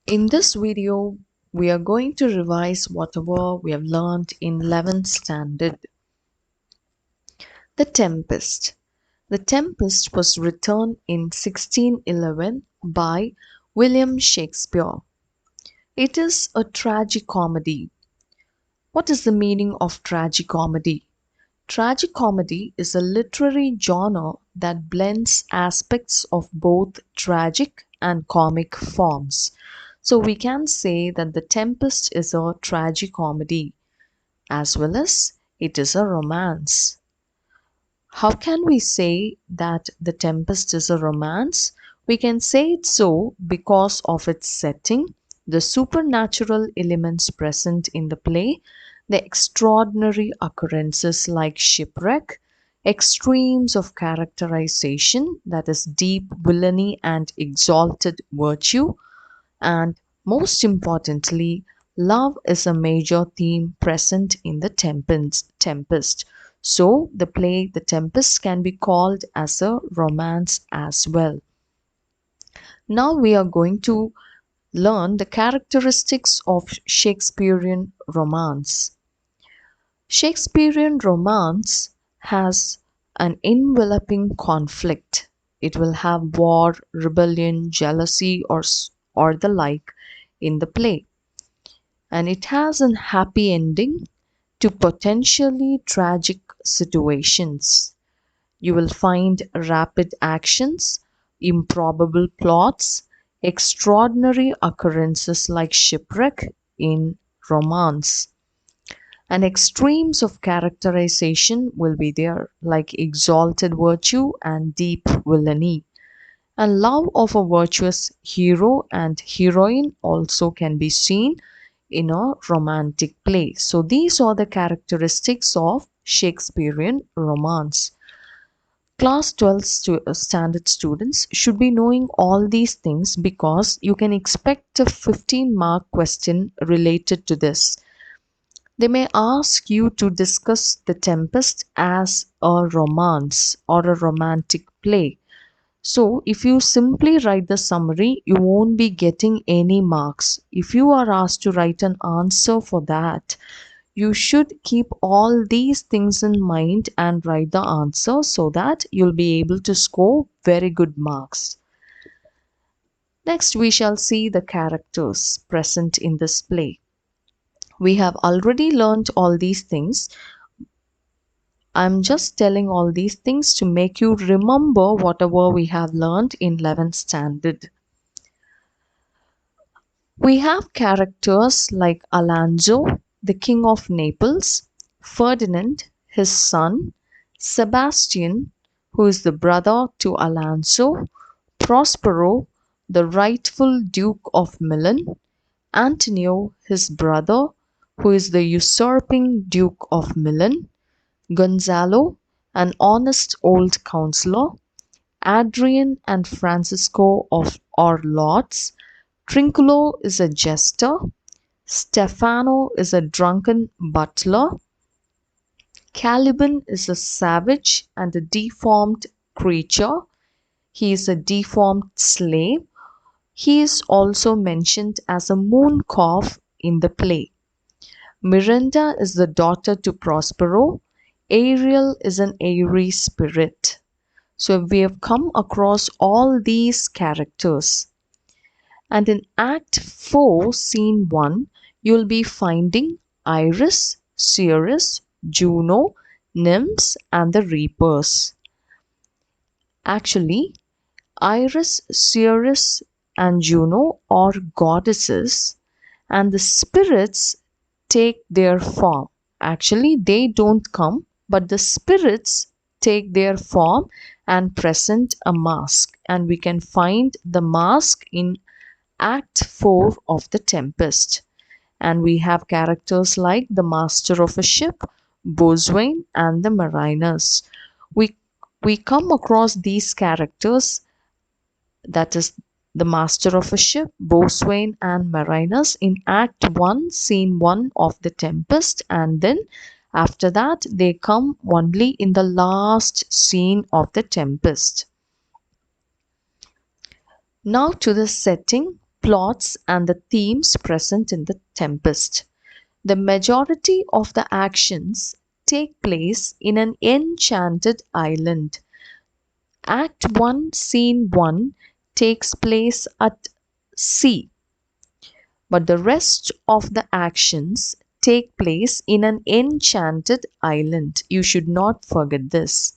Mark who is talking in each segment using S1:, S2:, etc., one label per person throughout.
S1: In this video, we are going to revise whatever we have learned in 11th standard. The Tempest. The Tempest was written in 1611 by William Shakespeare. It is a tragicomedy. What is the meaning of tragicomedy? Tragicomedy is a literary genre that blends aspects of both tragic and comic forms. So we can say that The Tempest is a tragicomedy as well as it is a romance. How can we say that The Tempest is a romance? We can say it so because of its setting, the supernatural elements present in the play, the extraordinary occurrences like shipwreck, extremes of characterization, that is, deep villainy and exalted virtue, and most importantly, love is a major theme present in the Tempest. So, the play The Tempest can be called as a romance as well. Now, we are going to learn the characteristics of Shakespearean romance. Shakespearean romance has an enveloping conflict. It will have war, rebellion, jealousy, or the like in the play. And it has a happy ending to potentially tragic situations. You will find rapid actions, improbable plots, extraordinary occurrences like shipwreck in romance. And extremes of characterization will be there, like exalted virtue and deep villainy. And love of a virtuous hero and heroine also can be seen in a romantic play. So these are the characteristics of Shakespearean romance. Class 12 standard students should be knowing all these things because you can expect a 15-mark question related to this. They may ask you to discuss The Tempest as a romance or a romantic play. So, if you simply write the summary, you won't be getting any marks. If you are asked to write an answer for that, you should keep all these things in mind and write the answer so that you'll be able to score very good marks. Next, we shall see the characters present in this play. We have already learned all these things. I'm just telling all these things to make you remember whatever we have learned in 11th standard. We have characters like Alonso, the King of Naples, Ferdinand, his son, Sebastian, who is the brother to Alonso, Prospero, the rightful Duke of Milan, Antonio, his brother, who is the usurping Duke of Milan, Gonzalo, an honest old counselor, Adrian and Francisco are lords, Trinculo is a jester, Stefano is a drunken butler, Caliban is a savage and a deformed creature. He is a deformed slave. He is also mentioned as a moon calf in the play. Miranda is the daughter to Prospero. Ariel is an airy spirit. So we have come across all these characters. And in Act 4, Scene 1, you'll be finding Iris, Ceres, Juno, nymphs, and the reapers. Actually, Iris, Ceres, and Juno are goddesses, and the spirits take their form. Actually, they don't come, but the spirits take their form and present a mask. And we can find the mask in Act 4 of The Tempest. And we have characters like the master of a ship, Boswain, and the mariners. We come across these characters, that is the master of a ship, Boswain, and mariners in Act 1, Scene 1 of The Tempest, and then after that they come only in the last scene of The Tempest. Now to the setting. plots and the themes present in The Tempest. The majority of the actions take place in an enchanted island. Act 1, Scene 1 takes place at sea, but the rest of the actions take place in an enchanted island. You should not forget this.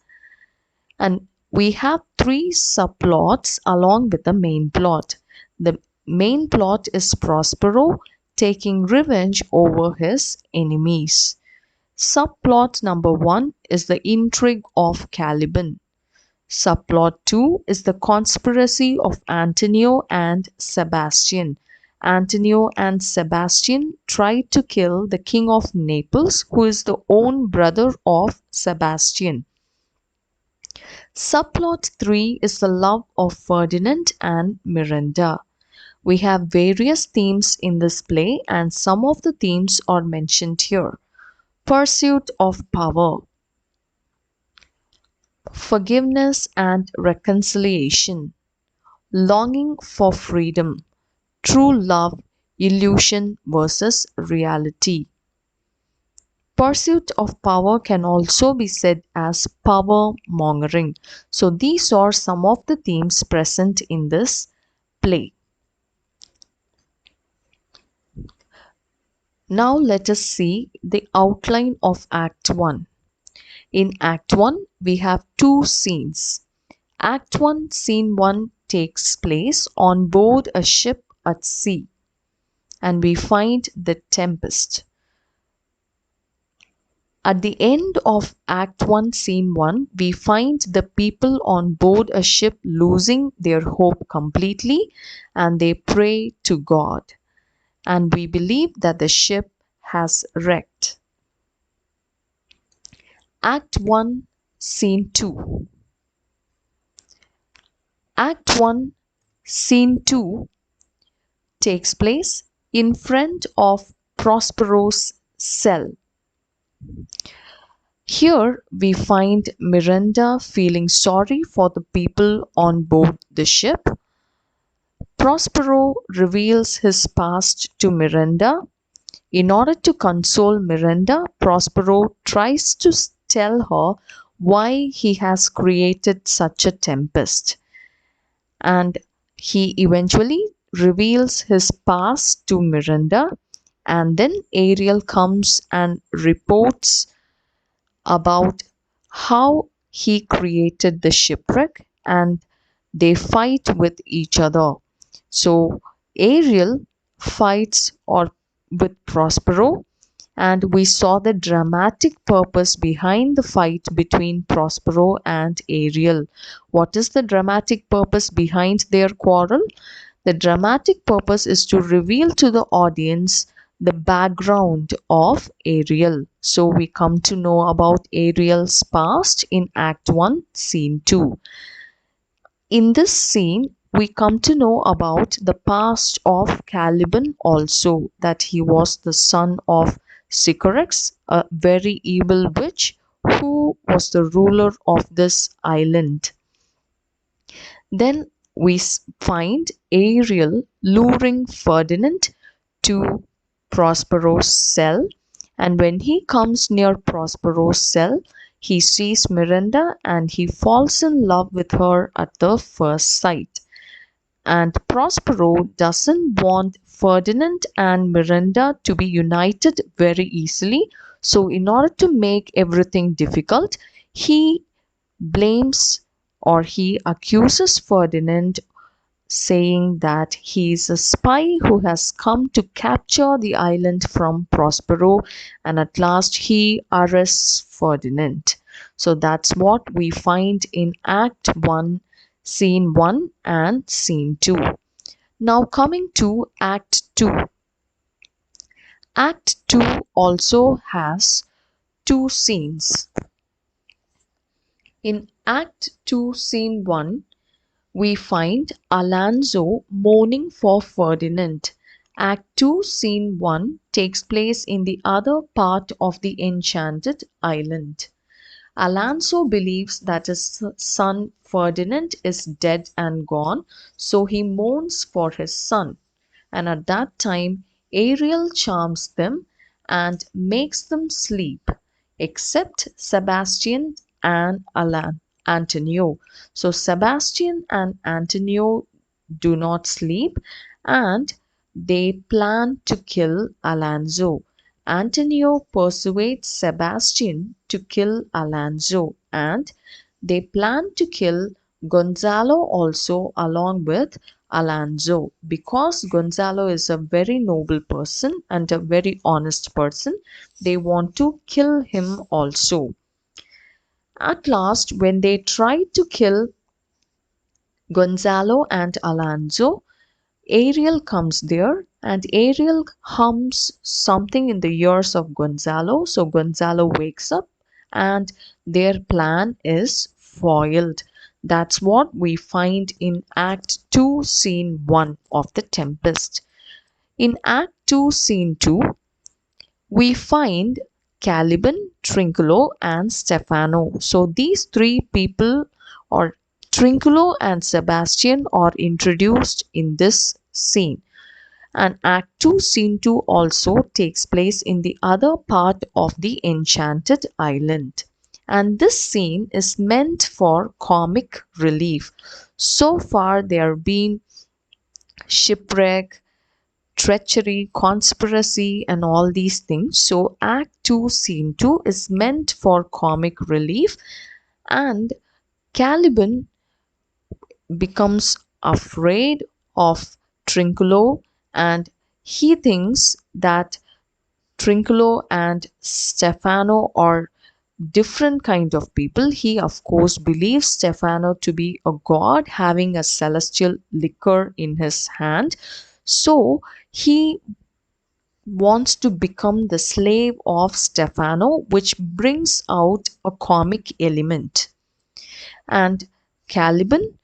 S1: And we have three subplots along with the main plot. The main plot is Prospero taking revenge over his enemies. Subplot number 1 is the intrigue of Caliban. Subplot 2 is the conspiracy of Antonio and Sebastian. Antonio and Sebastian try to kill the king of Naples, who is the own brother of Sebastian. Subplot 3 is the love of Ferdinand and Miranda. We have various themes in this play, and some of the themes are mentioned here. Pursuit of power, forgiveness and reconciliation, longing for freedom, true love, illusion versus reality. Pursuit of power can also be said as power mongering. So these are some of the themes present in this play. Now let us see the outline of Act 1. In Act 1, we have two scenes. Act 1, Scene 1 takes place on board a ship at sea, and we find the tempest. At the end of Act 1, Scene 1, we find the people on board a ship losing their hope completely, and they pray to God. And we believe that the ship has wrecked. Act 1, Scene 2. Act 1, Scene 2 takes place in front of Prospero's cell. Here we find Miranda feeling sorry for the people on board the ship. Prospero reveals his past to Miranda. In order to console Miranda, Prospero tries to tell her why he has created such a tempest. And he eventually reveals his past to Miranda, and then Ariel comes and reports about how he created the shipwreck, and they fight with each other. So Ariel fights with Prospero, and we saw the dramatic purpose behind the fight between Prospero and Ariel. What is the dramatic purpose behind their quarrel? The dramatic purpose is to reveal to the audience the background of Ariel. So we come to know about Ariel's past in Act 1, Scene 2. In this scene, we come to know about the past of Caliban also, that he was the son of Sycorax, a very evil witch who was the ruler of this island. Then we find Ariel luring Ferdinand to Prospero's cell, and when he comes near Prospero's cell, he sees Miranda and he falls in love with her at the first sight. And Prospero doesn't want Ferdinand and Miranda to be united very easily. So, in order to make everything difficult, he blames or he accuses Ferdinand, saying that he is a spy who has come to capture the island from Prospero, and at last he arrests Ferdinand. So that's what we find in Act 1, Scene 1 and Scene 2. Now coming to Act 2. Act 2 also has two scenes. In Act 2, Scene 1, we find Alonso mourning for Ferdinand. Act 2, Scene 1 takes place in the other part of the enchanted island. Alonso believes that his son Ferdinand is dead and gone, so he mourns for his son. And at that time, Ariel charms them and makes them sleep, except Sebastian and Antonio. So Sebastian and Antonio do not sleep and they plan to kill Alonso. Antonio persuades Sebastian to kill Alonso and they plan to kill Gonzalo also along with Alonso because Gonzalo is a very noble person and a very honest person. They want to kill him also. At last, when they try to kill Gonzalo and Alonso, Ariel comes there and Ariel hums something in the ears of Gonzalo. So Gonzalo wakes up and their plan is foiled. That's what we find in Act 2, Scene 1 of The Tempest. In Act 2, Scene 2, we find Caliban, Trinculo, and Stefano. So these three people, or Trinculo and Sebastian, are introduced in this scene. And Act 2, Scene 2 also takes place in the other part of the Enchanted Island. And this scene is meant for comic relief. So far, there have been shipwreck, treachery, conspiracy, and all these things. So, Act 2, Scene 2 is meant for comic relief, and Caliban becomes afraid of Trinculo and he thinks that Trinculo and Stefano are different kind of people. He of course believes Stefano to be a god having a celestial liquor in his hand. So he wants to become the slave of Stefano, which brings out a comic element. And Caliban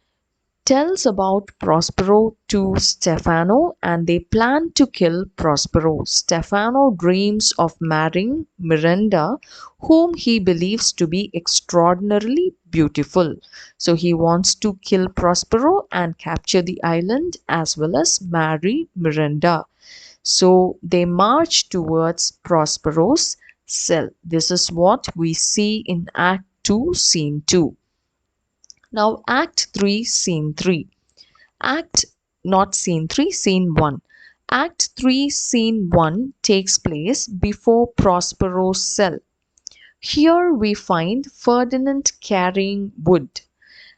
S1: tells about Prospero to Stefano and they plan to kill Prospero. Stefano dreams of marrying Miranda, whom he believes to be extraordinarily beautiful. So he wants to kill Prospero and capture the island as well as marry Miranda. So they march towards Prospero's cell. This is what we see in Act 2, Scene 2. Now, Act 3, Scene 3. Act not Scene 3, Scene 1. Act 3, Scene 1 takes place before Prospero's cell. Here we find Ferdinand carrying wood,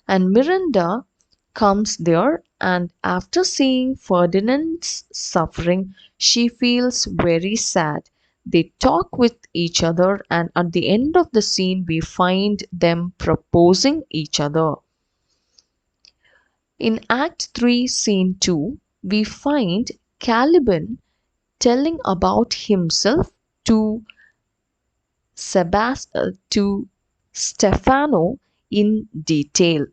S1: and Miranda comes there, and after seeing Ferdinand's suffering, she feels very sad. They talk with each other, and at the end of the scene, we find them proposing each other. In Act 3, Scene 2, we find Caliban telling about himself to to Stefano in detail.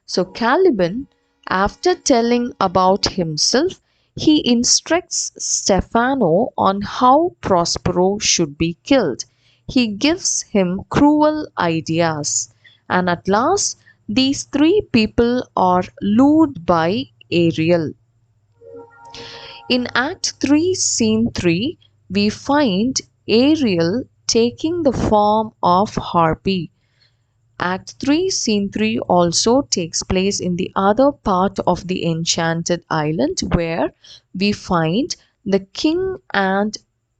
S1: So Caliban, after telling about himself, he instructs Stefano on how Prospero should be killed. He gives him cruel ideas, and at last, these three people are lured by Ariel. In Act 3, Scene 3, we find Ariel taking the form of Harpy. Act 3, Scene 3 also takes place in the other part of the Enchanted Island where we find the king and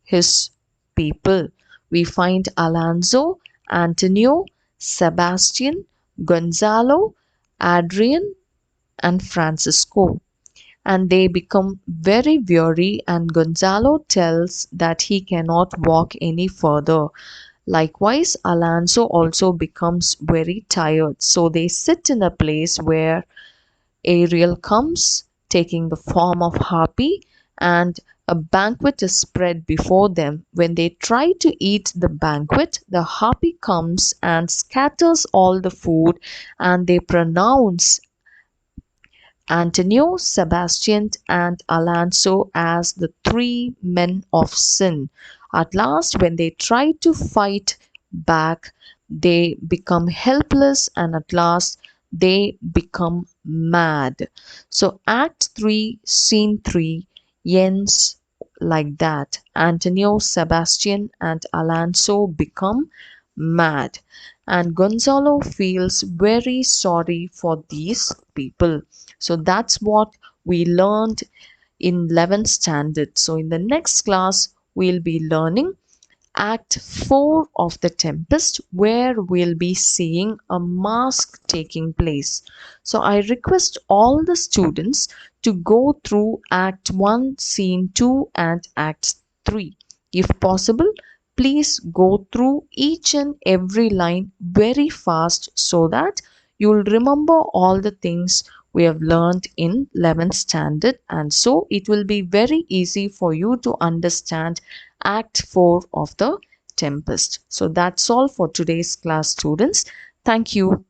S1: his people. We find Alonso, Antonio, Sebastian, Gonzalo, Adrian, and Francisco. And they become very weary, and Gonzalo tells that he cannot walk any further. Likewise, Alonso also becomes very tired. So they sit in a place where Ariel comes, taking the form of Harpy, and a banquet is spread before them. When they try to eat the banquet, the Harpy comes and scatters all the food, and they pronounce Antonio, Sebastian, and Alonso as the three men of sin. At last, when they try to fight back, they become helpless and at last they become mad. So, Act 3, Scene 3 ends like that. Antonio, Sebastian, and Alonso become mad, and Gonzalo feels very sorry for these people. So that's what we learned in 11th standard. So in the next class, we'll be learning Act 4 of The Tempest, where we'll be seeing a mask taking place. So I request all the students to go through Act 1, Scene 2, and Act 3. If possible, please go through each and every line very fast so that you'll remember all the things we have learned in 11th standard, and so it will be very easy for you to understand Act 4 of The Tempest. So that's all for today's class, students. Thank you.